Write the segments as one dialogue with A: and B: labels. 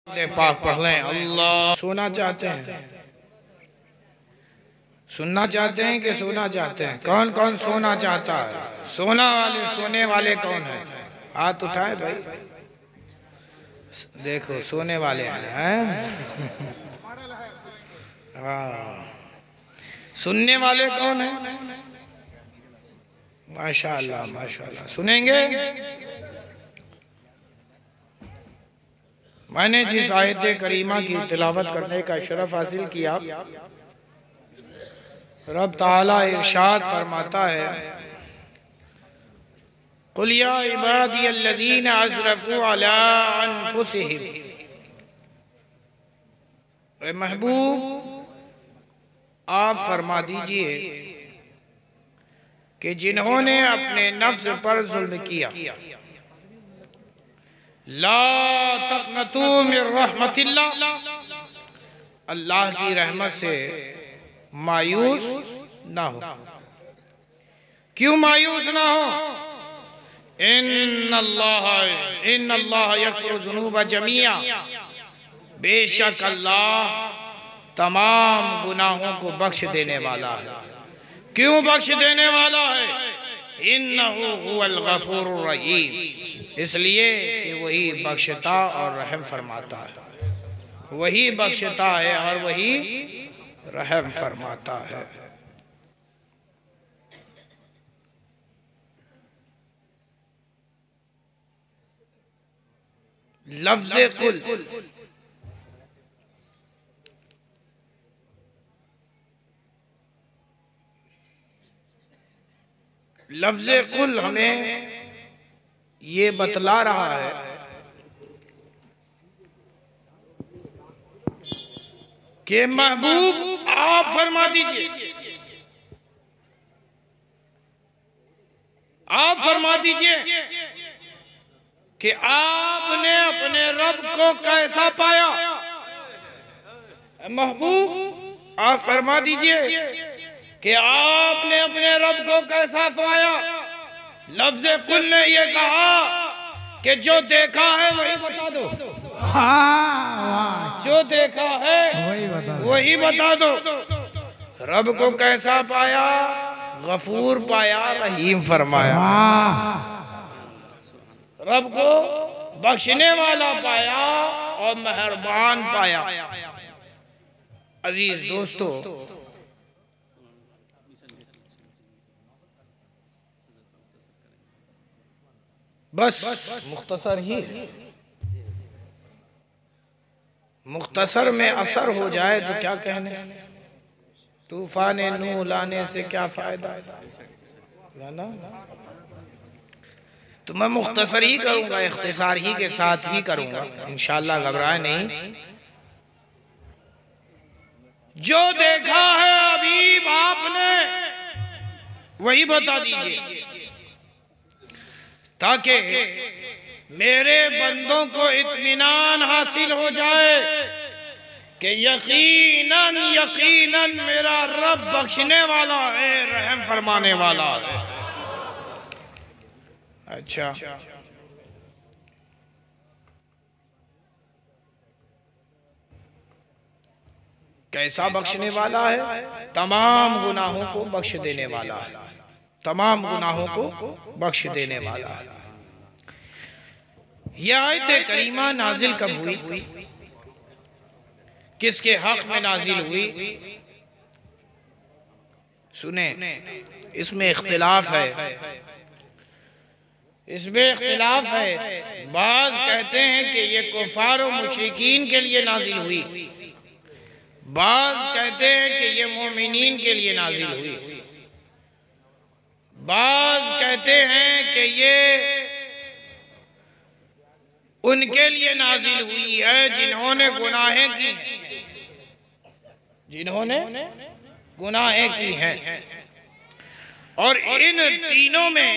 A: पाक पढ़ लें। अल्लाह। सोना चाहते हैं, सुनना चाहते हैं कि सोना चाहते हैं? कौन कौन सोना चाहता है? सोना वाले, सोने वाले कौन है? हाथ उठाए भाई। देखो सोने वाले हैं। हाँ, सुनने वाले कौन है? माशाअल्लाह माशाअल्लाह। सुनेंगे? मैंने जिस आयत करीमा की तिलावत करने का शरफ हासिल किया, रब ताला इरशाद फरमाता है, कुल या इबादी अल्लज़ीना अस्रफ़ू अला अनफुसिहिम, ए महबूब आप फरमा दीजिए कि जिन्होंने अपने नफ्स पर जुल्म किया, ला तक़नतू मिन रहमतिल्लाह, अल्लाह की रहमत से मायूस ना हो। क्यों मायूस ना हो? इन्नल्लाह यग़फ़िरु ज़ुनूब जमीआ, बेशक अल्लाह तमाम गुनाहों को बख्श देने वाला है। क्यों बख्श देने वाला है? इन्नहु हुवल गफूरुर रहीम, इसलिए कि वही बख्शता और रहम फरमाता है। वही बख्शता है और वही रहम फरमाता है। लफ्ज़े कुल, लफ्ज़े कुल हमें ये बतला रहा है कि महबूब आप फरमा दीजिए, आप फरमा दीजिए कि आपने अपने रब को कैसा पाया। महबूब आप फरमा दीजिए कि आपने अपने रब को कैसा पाया। लफ्ज़े कुल ने ये कहा कि जो देखा है वही बता दो। जो देखा है वही बता दो। रब को कैसा पाया? गफूर पाया, रहीम फरमाया। रब को बख्शने वाला पाया और मेहरबान पाया। अजीज दोस्तों, बस मुख्तसर ही, मुख्तसर में असर हो जाए तो क्या कहने। तूफान नूह लाने से क्या फायदा है ना। तो मैं मुख्तसर ही करूंगा, इख्तिसार ही के साथ ही करूंगा इंशाअल्लाह, घबराए नहीं। जो देखा है अभी आपने वही बता दीजिए, ताकि मेरे बंदों को इत्मीनान हासिल हो जाए कि यकीनन यकीनन मेरा रब बख्शने वाला है, रहम फरमाने वाला है। अच्छा, कैसा बख्शने वाला है? तमाम गुनाहों को बख्श देने वाला है। तमाम गुनाहों को बख्श देने वाला है। यह आयत करीमा नाजिल कब हुई? किसके हक में नाजिल हुई? सुने, इसमें इख्तिलाफ है, इसमें इख्तिलाफ है। बाज़ कहते हैं कि ये कुफार और मुशरिकीन के लिए नाजिल हुई, बाज़ कहते हैं कि ये मोमिनीन के लिए नाजिल हुई, बाज़ कहते हैं कि ये उनके लिए नाजिल हुई है जिन्होंने गुनाहें की, जिन्होंने गुनाहें की हैं। और इन तीनों में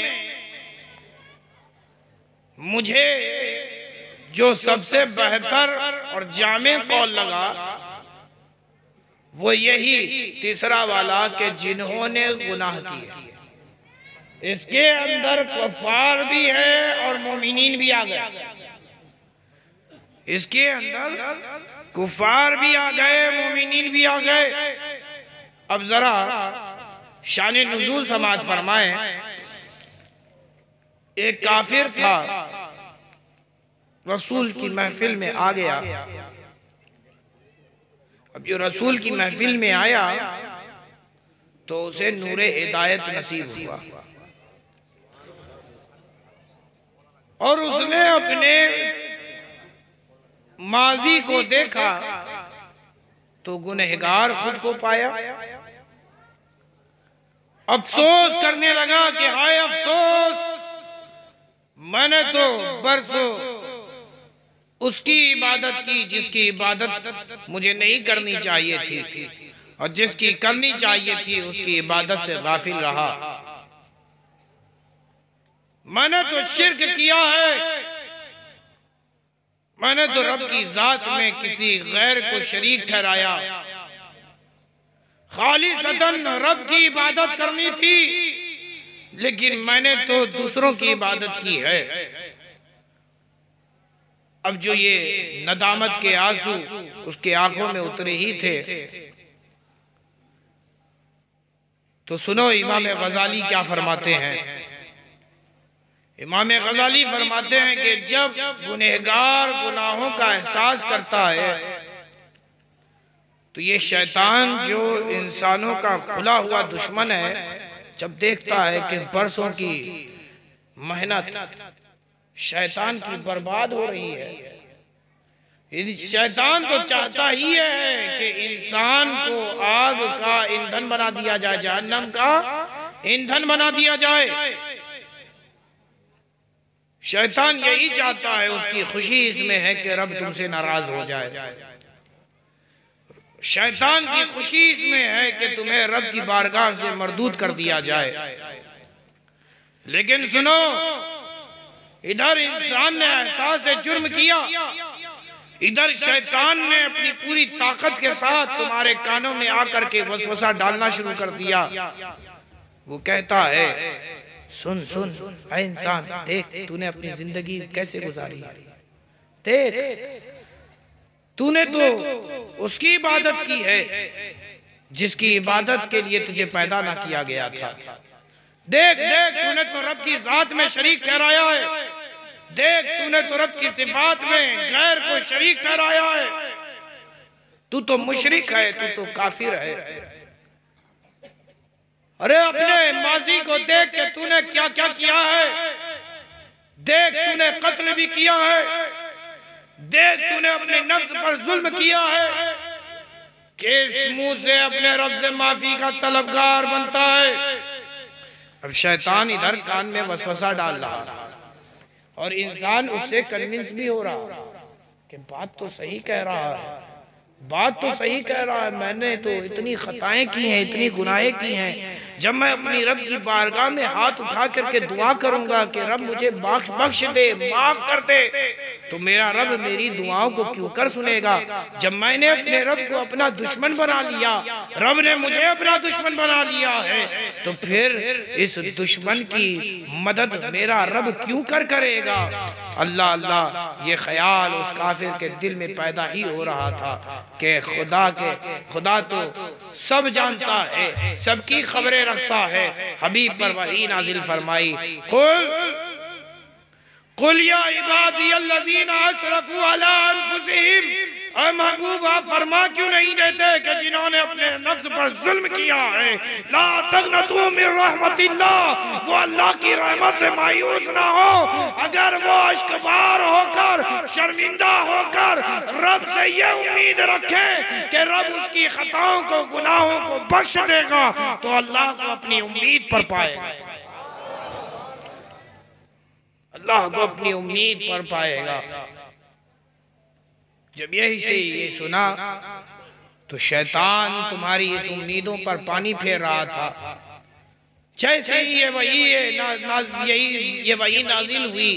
A: मुझे जो सबसे बेहतर और जामे कौल लगा वो यही तीसरा वाला कि जिन्होंने गुनाह किए। इसके अंदर कुफार भी है और मोमिनीन भी आ गए। इसके अंदर कुफार भी आ गए, मोमिनीन भी आ गए। अब जरा शान नुज़ूल समाअत फरमाए। एक काफिर था, रसूल की महफिल में आ गया। अब जो रसूल की महफिल में आया तो उसे नूरे हिदायत नसीब हुआ और उसने अपने माजी को देखा तो गुनहगार खुद को पाया। अफसोस करने लगा कि हाय अफसोस, मैंने तो बरसों उसकी इबादत की जिसकी इबादत मुझे नहीं करनी चाहिए थी, और जिसकी करनी चाहिए थी उसकी इबादत से गाफिल रहा। मैंने तो शिर्क किया है, मैंने तो रब की जात में किसी गैर को शरीक ठहराया। खालिसतन रब की इबादत करनी थी, लेकिन मैंने तो दूसरों की इबादत की है। अब जो ये नदामत के आंसू उसके आंखों में उतरे ही थे, तो सुनो इमाम गजाली क्या फरमाते हैं। इमाम गजाली फरमाते हैं कि जब गुनहगार गुनाहों का एहसास करता है तो ये शैतान जो इंसानों का खुला हुआ दुश्मन है, जब देखता है कि बरसों की मेहनत शैतान की बर्बाद हो रही है, शैतान तो चाहता ही है कि इंसान को आग का ईंधन बना दिया जाए, जहन्नम का ईंधन बना दिया जाए। शैतान यही चाहता है, उसकी खुशी इसमें है कि रब तुमसे नाराज हो जाए। शैतान की खुशी इसमें है कि तुम्हें रब की बारगाह से मरदूद कर दिया जाए। लेकिन सुनो, इधर इंसान ने एहसास जुर्म किया, इधर शैतान ने अपनी पूरी ताकत के साथ तुम्हारे कानों में आकर के वसवसा डालना शुरू कर दिया। वो कहता है सुन सुन ऐ इंसान, देख तूने अपनी जिंदगी कैसे गुजारी है, देख तूने तो उसकी इबादत की है जिसकी इबादत के लिए तुझे पैदा ना किया गया था। देख देख तूने तो रब की जात में शरीक ठहराया है, देख तूने तो रब की सिफात में गैर को शरीक ठहराया है। तू तो मुशरिक है, तू तो काफिर है। अरे अपने माजी को देख के तूने क्या क्या किया है, देख तूने कत्ल भी किया है, देख तूने अपने नफ्स पर जुल्म किया है। किस मुंह से अपने रब से माफी का तलबगार बनता है। अब शैतान इधर कान में वसवसा डाल रहा और इंसान उससे कन्विंस भी हो रहा कि बात तो सही कह रहा है, बात तो सही कह रहा है। मैंने तो इतनी खताएं की हैं, इतनी गुनाहें की हैं। जब मैं अपनी रब की बारगाह में हाथ उठा करके दुआ करूंगा कि रब मुझे बख्श दे, माफ कर दे, तो मेरा रब मेरी दुआओं को क्यों कर सुनेगा। जब मैंने अपने रब को अपना दुश्मन बना लिया, रब ने मुझे अपना दुश्मन बना लिया है, तो फिर इस दुश्मन की मदद मेरा रब क्यों करेगा। अल्लाह अल्लाह, ये ख्याल उस काफिर के दिल में पैदा ही हो रहा था कि खुदा तो सब जानता है, सबकी खबरें रखता है। हबीब पर वही नाजिल फरमाई, कुल या इबादी अल्लज़ीना असरफू अला अनफुसिहिम, ऐ महबूबा फरमा क्यों नहीं देते कि जिन्होंने अपने नफ्स पर जुल्म किया है, ला तगनतू मिन रहमतिल्लाह, वो अल्लाह की रहमत से मायूस ना हो। अगर वो अश्कबार होकर, शर्मिंदा होकर रब से ये उम्मीद रखे कि रब उसकी खताओं को, गुनाहों को बख्श देगा, तो अल्लाह को अपनी उम्मीद पर पाएगा, अल्लाह को अपनी उम्मीद पर पाएगा। जब यही से ये सुना तो शैतान तुम्हारी इस उम्मीदों पर पानी फेर रहा था। जैसे ही ये वही नाजिल हुई,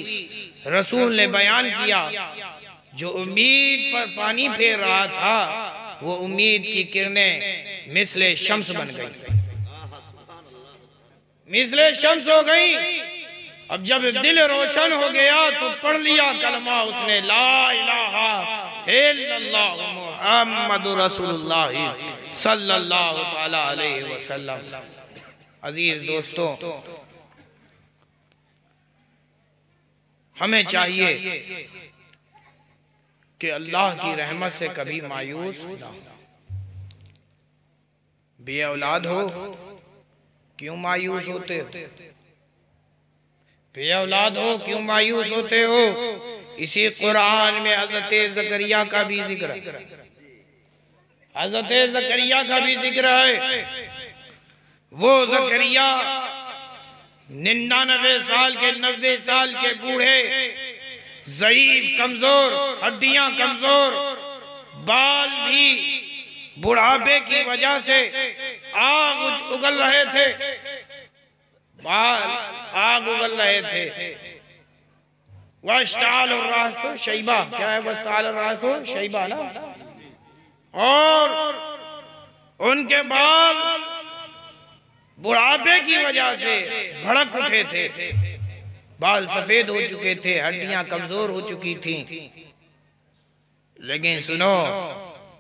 A: रसूल ने बयान किया, जो उम्मीद पर पानी फेर रहा था वो उम्मीद की किरणें मिसले शम्स बन गई, मिसले शम्स हो गई। अब जब दिल रोशन हो गया तो पढ़ लिया कलमा उसने, ला इलाहा इल्लल्लाह मुहम्मदुर रसूलुल्लाह सल्लल्लाहु तआला अलैहि वसल्लम। अजीज दोस्तों, हमें चाहिए कि अल्लाह की रहमत से कभी मायूस ना हो। बे औलाद हो, क्यों मायूस होते हो? बे औलाद हो, क्यों मायूस होते हो? इसी कुरान में हज़रत ज़करिया का भी जिक्र है, हज़रत ज़करिया का भी जिक्र है। वो ज़करिया 99 साल के 90 साल के बूढ़े, ज़ईफ, कमजोर, हड्डियां कमजोर, बाल भी बुढ़ापे की वजह से आग उगल रहे थे, बाल आग उगल रहे थे। वस्ताल रासो शैबा, क्या है वस्ताल रासो शैबा ना, और उनके बाल बुढ़ापे की वजह से भड़क उठे थे, बाल सफेद हो चुके थे, हड्डियां कमजोर हो चुकी थीं। लेकिन सुनो,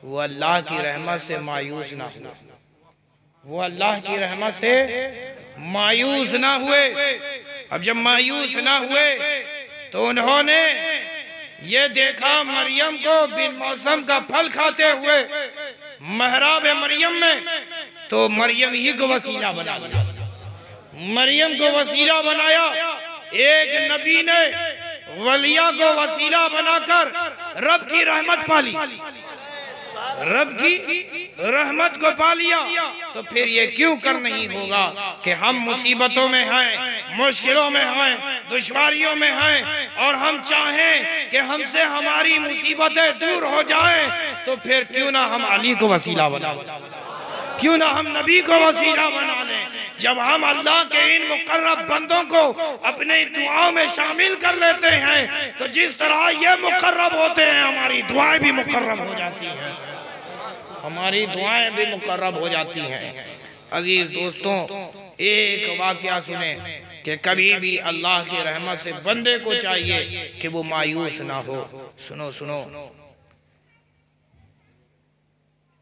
A: वो अल्लाह की रहमत से मायूस ना हुए, वो अल्लाह की रहमत से मायूस ना हुए। अब जब मायूस ना हुए तो उन्होंने ये देखा मरियम को बिन मौसम का फल खाते हुए महराब मरियम में, तो मरियम ही को वसीला बना लिया, मरियम को वसीला बनाया। एक नबी ने वलिया को वसीला बनाकर रब की रहमत पा ली, रब की रहमत को पा लिया। तो फिर ये क्यों कर नहीं होगा कि हम मुसीबतों में हैं, मुश्किलों में हैं, दुश्वारियों में हैं, और हम चाहें कि हमसे हमारी मुसीबतें दूर हो जाएं, तो फिर क्यों ना हम अली को वसीला बना लें, क्यों ना हम नबी को वसीला बना लें। जब हम अल्लाह के इन मुकर्रब बंदों को अपने दुआओं में शामिल कर लेते हैं, तो जिस तरह ये मुकर्रब होते हैं, हमारी दुआएं भी मुकर्रब हो जाती हैं, हमारी दुआएं भी मुकर्रब हो जाती हैं। अजीज दोस्तों, एक वाकया सुने कि कभी भी अल्लाह की रहमत से बंदे को चाहिए कि वो मायूस ना हो। सुनो सुनो,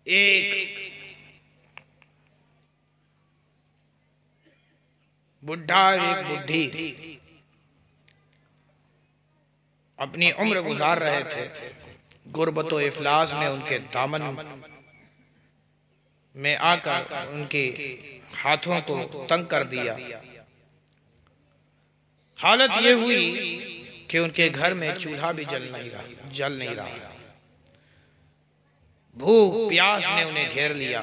A: एक बुढ़ा और एक बुढ़ी अपनी उम्र गुजार रहे थे। गुर्बत व इफलास ने उनके दामन में आकर उनके हाथों को तंग कर दिया। हालत ये हुई कि उनके घर में चूल्हा भी जल नहीं रहा। भूख प्यास ने उन्हें घेर लिया।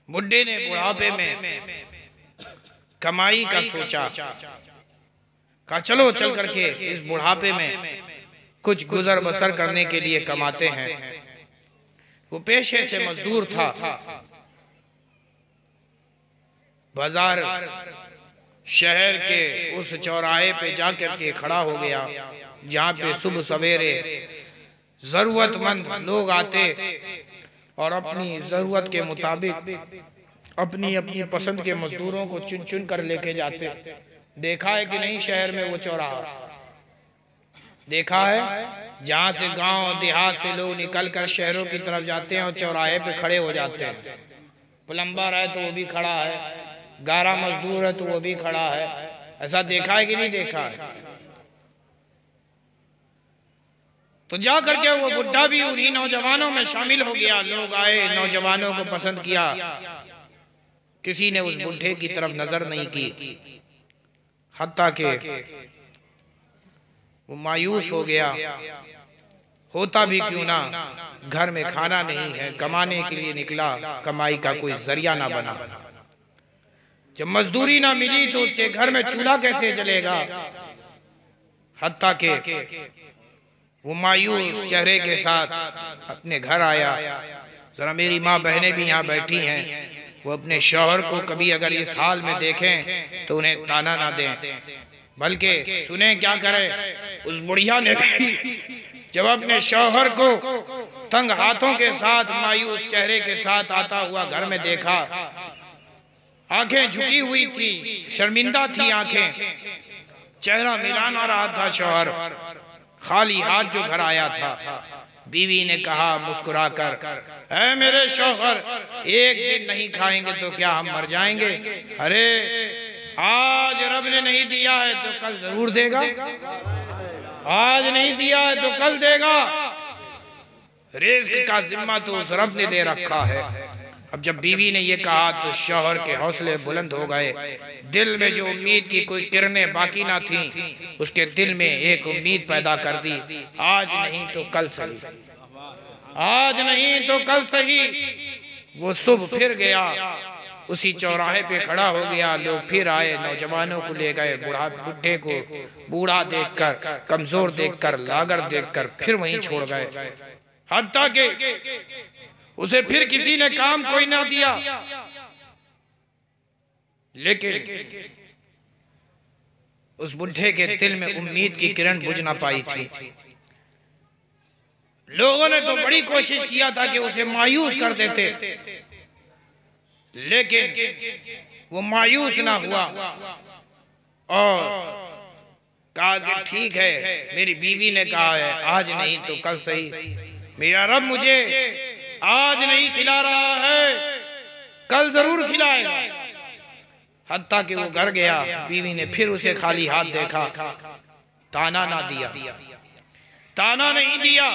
A: बुढ़े ने बुढ़ापे में कमाई का सोचा, कहा चलो चल करके इस बुढ़ापे में कुछ गुजर बसर करने के लिए कमाते हैं। वो पेशे से मजदूर था। बाजार शहर के उस चौराहे पे जाकर के खड़ा हो गया जहाँ पे सुबह सवेरे जरूरतमंद लोग आते और अपनी जरूरत के मुताबिक अपनी अपनी पसंद के मजदूरों को चुन चुन कर लेके जाते। देखा है कि नहीं शहर में वो चौराहा? देखा है जहाँ से गांव देहात से लोग निकल कर शहरों की तरफ जाते हैं और चौराहे पे खड़े हो जाते हैं। प्लम्बर है तो वो भी खड़ा है, गारा मजदूर है तो वो भी खड़ा है। ऐसा देखा है कि नहीं देखा है? तो जा करके वो बुढ़ा भी उन्हीं नौजवानों में शामिल हो गया। लोग आए, नौजवानों को पसंद किया, किसी ने उस बुढ़े की तरफ नजर नहीं की। हत्ता के वो मायूस हो गया। होता भी क्यों ना, घर में खाना नहीं है, कमाने के लिए निकला, कमाई का कोई जरिया ना बना। जब मजदूरी ना मिली तो उसके घर में चूल्हा कैसे जलेगा? हत्ता के वो मायूस चेहरे के साथ अपने घर आया। जरा मेरी माँ बहनें भी यहाँ बैठी हैं, वो अपने शौहर को कभी अगर इस हाल में देखें तो उन्हें ताना ना दें, बल्कि सुने क्या करें। उस बुढ़िया ने भी जब अपने शौहर को तंग हाथों के साथ, मायूस चेहरे के साथ आता हुआ घर में देखा आंखें झुकी हुई थी, शर्मिंदा थी आंखें, चेहरा मिला ना रहा था शौहर, खाली हाथ जो घर आया था। बीवी ने कहा मुस्कुराकर, ऐ मेरे शौहर, एक दिन नहीं खाएंगे तो क्या हम मर जाएंगे? अरे आज रब ने नहीं दिया है तो कल जरूर देगा, आज नहीं दिया है तो कल देगा। रिज़्क़ का जिम्मा तो उस रब ने दे रखा है। अब जब बीवी ने ये कहा तो शौहर के हौसले बुलंद हो गए। दिल में जो उम्मीद की कोई किरणें बाकी ना थी, उसके दिल में एक उम्मीद पैदा कर दी, आज नहीं तो कल सही, आज नहीं तो कल सही। वो सुबह फिर गया, उसी चौराहे पे खड़ा हो गया। लोग फिर आए, नौजवानों को ले गए, बुढ़े को बूढ़ा देखकर, कमजोर देखकर, लागर देखकर फिर वहीं छोड़ गए। हत्ता के उसे फिर किसी ने काम कोई ना दिया। लेकिन उस बुढ़े के दिल में उम्मीद की किरण बुझ ना पाई थी। लोगों ने तो बड़ी कोशिश किया था कि उसे मायूस कर देते, लेकिन वो मायूस ना हुआ और कहा कि ठीक है, मेरी बीवी ने कहा है आज नहीं तो कल सही, मेरा रब मुझे आज नहीं खिला रहा है, कल जरूर खिलाएगा। हत्ता कि वो घर गया, बीवी ने फिर उसे खाली हाथ देखा, ताना ना दिया, ताना नहीं दिया,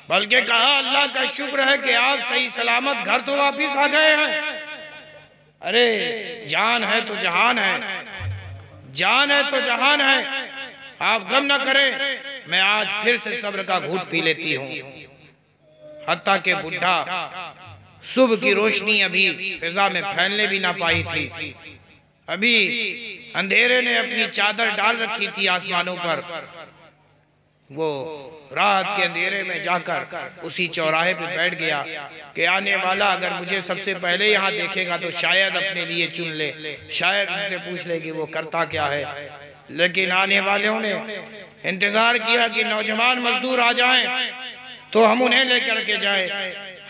A: बल्कि कहा अल्लाह का शुक्र है कि आप सही सलामत घर तो वापिस आ गए हैं। अरे जान है तो जहान है, जान है तो जहान है, आप गम ना करें, मैं आज फिर से सब्र का घूंट पी लेती हूँ। हत्ता के बुढ़ा सुबह की रोशनी अभी फिजा में फैलने भी ना पाई थी, अभी अंधेरे ने अपनी चादर डाल रखी थी आसमानों पर। वो रात के अंधेरे में जाकर उसी चौराहे पे बैठ गया कि आने वाला अगर मुझे सबसे पहले यहाँ देखेगा तो शायद अपने लिए चुन ले, शायद मुझसे पूछ ले कि वो करता क्या है। लेकिन आने वालों ने इंतजार किया कि नौजवान मजदूर आ जाएं तो हम उन्हें लेकर के जाएं।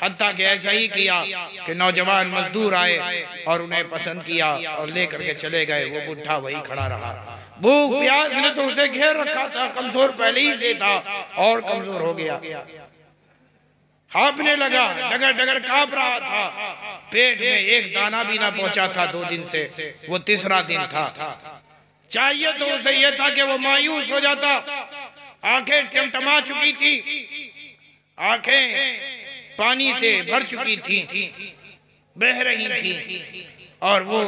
A: हत्ता कि ऐसा ही किया कि नौजवान मजदूर आए और उन्हें पसंद किया और लेकर के चले गए। वो बुढ़ा वही खड़ा रहा। भूख प्यास ने तो उसे घेर रखा था, कमजोर पहले ही से था और कमजोर हो गया, कांपने लगा, डगर डगर कांप रहा था, पेट में एक दाना भी ना पहुंचा था 2 दिन से, वो तीसरा दिन था। चाहिए तो उसे यह था कि वो मायूस हो जाता, आंखें टमटमा चुकी थी, आंखें पानी से भर चुकी थी, बह रही थी और वो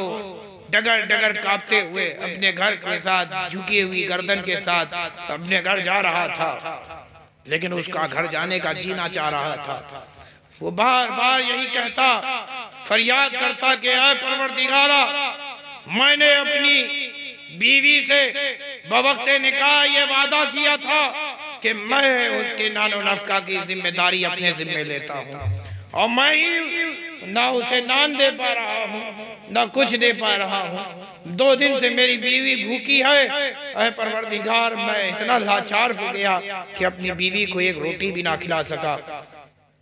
A: डगर डगर कांपते हुए अपने घर के साथ, झुकी हुई गर्दन के साथ अपने घर जा रहा था। लेकिन उसका घर जाने का जीना चाह रहा था। वो बार बार यही कहता, फरियाद करता कि ऐ परवरदिगारा, मैंने अपनी बीवी से बवक्ते निकाह ये वादा किया था कि मैं उसके नानो नफका की जिम्मेदारी अपने जिम्मे लेता हूँ और मैं ही ना उसे नान दे पा रहा हूँ ना कुछ दे पा रहा हूँ। 2 दिन से मेरी बीवी भूखी है। ऐ परवरदिगार, मैं इतना लाचार हो गया कि अपनी बीवी को एक रोटी भी ना खिला सका।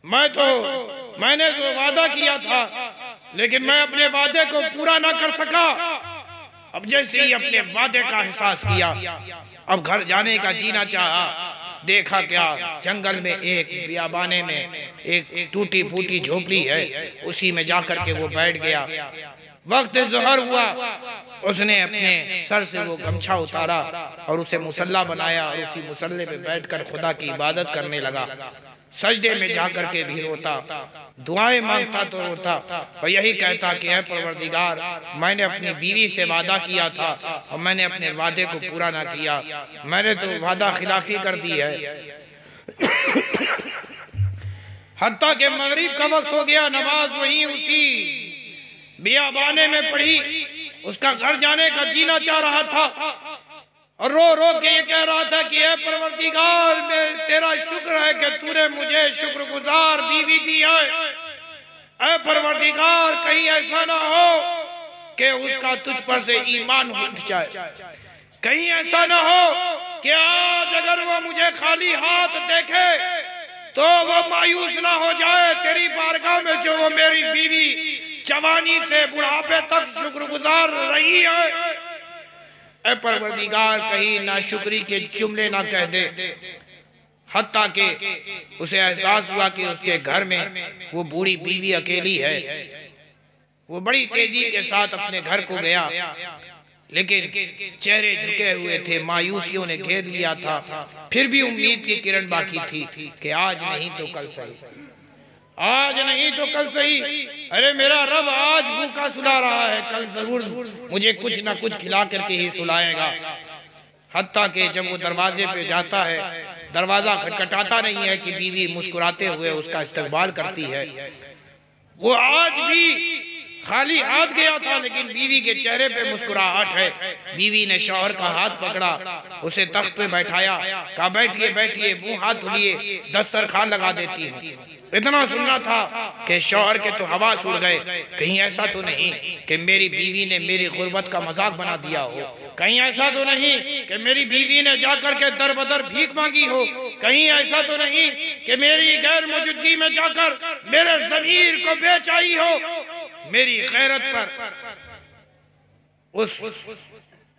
A: मैंने जो वादा किया था, लेकिन मैं अपने वादे को पूरा ना कर सका। अब जैसे ही अपने वादे का एहसास किया, अब घर जाने का जीना चाहा। देखा क्या, जंगल में एक बियाबाने में एक टूटी फूटी झोपड़ी है, उसी में जाकर के वो बैठ गया। वक्त ज़ोहर हुआ, उसने अपने सर से वो गमछा उतारा और उसे मुसल्ला बनाया और उसी मुसल्ले पे बैठकर खुदा की इबादत करने लगा। सजदे में जाकर के भी रोता, दुआएं मांगता तो रोता और यही कहता कि ऐ परवरदिगार, मैंने अपनी बीवी से वादा किया था और मैंने अपने वादे को पूरा ना किया, मैंने तो वादा खिलाफी कर दी है। हत्ता के मगरिब का वक्त हो गया, नमाज वहीं उसी बियाबाने में पढ़ी। उसका घर जाने का जीना चाह रहा था और रो रो के ये कह रहा था कि ऐ परवरदिगार, मैं तेरा शुक्र है कि तूने मुझे शुक्रगुजार बीवी दी है। ऐ परवरदिगार, कहीं ऐसा ना हो कि उसका तुझ पर से ईमान उठ जाए, कहीं ऐसा ना हो कि आज अगर वो मुझे खाली हाथ देखे तो वो मायूस ना हो जाए तेरी बारगाह में जो वो मेरी बीवी जवानी से बुढ़ापे तक शुक्रगुजार रही है। ऐ परवरदिगार, कहीं नाशुक्री के जुमले ना कह दे। हत्ता के उसे एहसास हुआ कि उसके घर में वो बूढ़ी बीवी अकेली है। वो बड़ी तेजी के साथ अपने घर को गया, लेकिन चेहरे झुके हुए थे, मायूसियों ने घेर लिया था। फिर भी उम्मीद की किरण बाकी थी कि आज नहीं तो कल सही, आज नहीं तो कल सही। अरे मेरा रब आज भूखा सुला रहा है, कल जरूर मुझे कुछ ना कुछ खिला करके ही सुलाएगा। हत्ता के जब वो दरवाजे पे जाता है, दरवाजा खटखटाता नहीं है कि बीवी मुस्कुराते हुए उसका इस्तकबाल करती है। वो आज भी खाली हाथ गया था, लेकिन बीवी के चेहरे पे मुस्कुराहट है। बीवी ने शौहर का हाथ पकड़ा, उसे तख्त पे बैठाया, कहा बैठिए बैठिए, मुंह हाथ धुलिए, दस्तरखान लगा देती हूँ। इतना सुनना था कि शौहर के तो हवा उड़ गए। कहीं ऐसा तो नहीं कि मेरी बीवी ने मेरी गुर्बत का मजाक बना दिया हो, कहीं ऐसा तो नहीं कि मेरी बीवी ने जाकर के दर बदर भीख मांगी हो, कहीं ऐसा तो नहीं कि मेरी गैर मौजूदगी में जाकर मेरे ज़मीर को बेचाई हो। मेरी गैरत पर, उस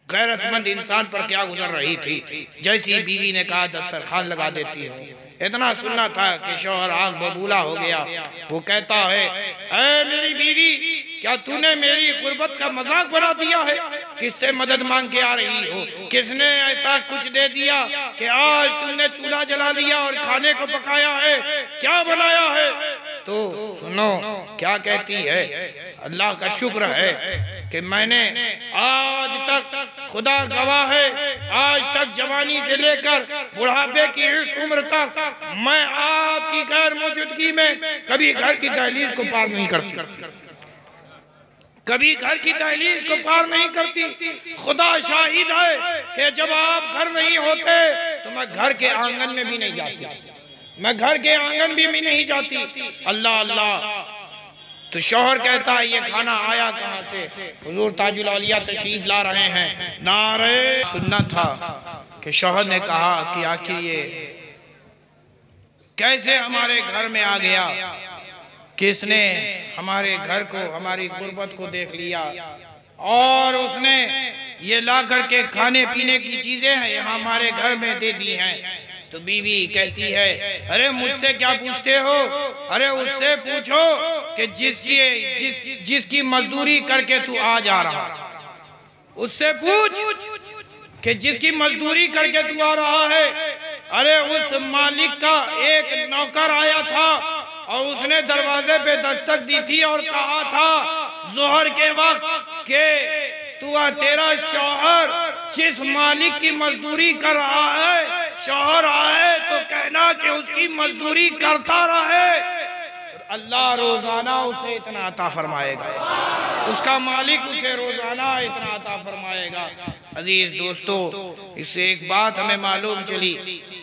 A: गैरतमंद इंसान पर क्या गुजर रही थी। जैसी बीवी ने कहा दस्तरखान लगा देती हूँ, इतना सुनना था कि शौहर आग बबूला हो गया। वो कहता है, ऐ मेरी बीवी, क्या तूने मेरी गुर्बत का मजाक बना दिया है? किससे मदद मांग के आ रही हो? किसने ऐसा कुछ दे दिया कि आज तुमने चूल्हा जला लिया और खाने को पकाया है? क्या बनाया है? तो सुनो क्या कहती है। अल्लाह का शुक्र है कि मैंने आज तक, खुदा गवाह है, आज तक जवानी से लेकर बुढ़ापे की इस उम्र तक मैं आपकी गैर मौजूदगी में कभी घर की दहलीज को पार नहीं करती, कभी घर की दहलीज को पार नहीं करती। खुदा शाहिद है कि जब आप घर नहीं होते तो मैं घर के आंगन में भी नहीं जाती, मैं घर के आंगन भी नहीं जाती। अल्लाह अल्लाह। तो शौहर कहता है, ये खाना आया कहाँ से? हुजूर ताजुल औलिया तशरीफ ला रहे हैं। नारे सुनना था कि शौहर ने कहा कि आखिर ये कैसे हमारे घर में आ गया, किसने हमारे घर को, हमारी गुर्बत को देख लिया और उसने ये ला करके खाने पीने की चीजें हैं यहाँ हमारे घर में दे दी हैं। तो बीवी कहती है, अरे मुझसे क्या पूछते हो? अरे उससे पूछो कि जिसकी मजदूरी करके तू आ जा रहा, उससे पूछ कि जिसकी मजदूरी करके तू आ रहा है। अरे उस मालिक का एक नौकर आया था और उसने दरवाजे पे दस्तक दी थी और कहा था जोहर के वक्त के तेरा शौहर जिस मालिक की मजदूरी कर रहा है, शौहर आए तो कहना कि उसकी मजदूरी करता रहे, अल्लाह रोजाना उसे इतना अता फरमाएगा, उसका मालिक उसे रोजाना इतना अता फरमाएगा। अजीज दोस्तों, इससे एक बात हमें मालूम चली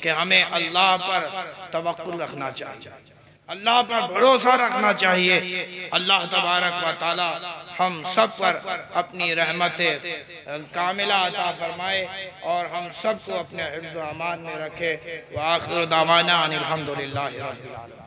A: कि हमें अल्लाह पर तवक्कुल रखना चाहिए, अल्लाह पर भरोसा रखना चाहिए। अल्लाह तबारक व तआला हम सब पर अपनी रहमत कामिला अता फरमाए और हम सबको अपने हिफ्ज़ व अमान में रखे। व आखिर दावाना अनिल हम्दुलिल्लाहि रब्बिल आलमीन।